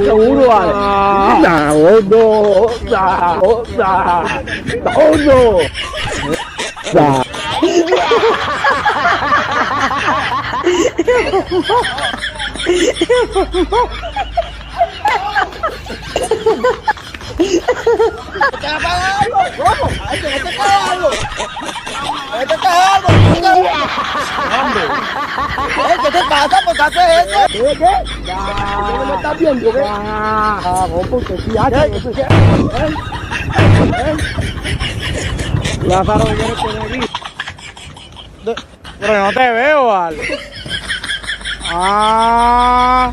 seguro, vale. ¿Qué te pasa? ¿Por qué haces eso? ¿Qué? ¿No me estás viendo? ¿Qué? Porque sí, Lázaro, ¿qué quieres tener aquí? Pero no te veo, vale. Ah.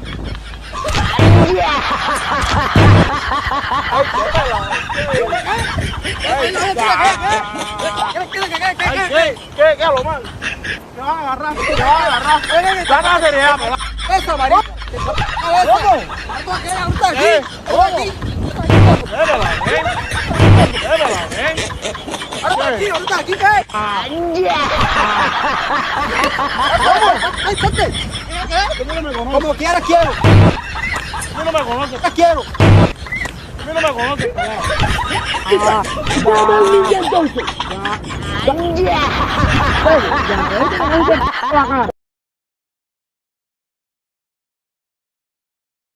¿Qué? Lo mal. Te vas a agarrar. Saca la seriedad, me va. Eso, María. ¿Cómo? Aquí. Ahora aquí, ¿qué? ¿Cómo? ¡Ay, salte! Como quieras, quiero. Tú no me conoces. Quiero. Tú no me conoces. Entonces.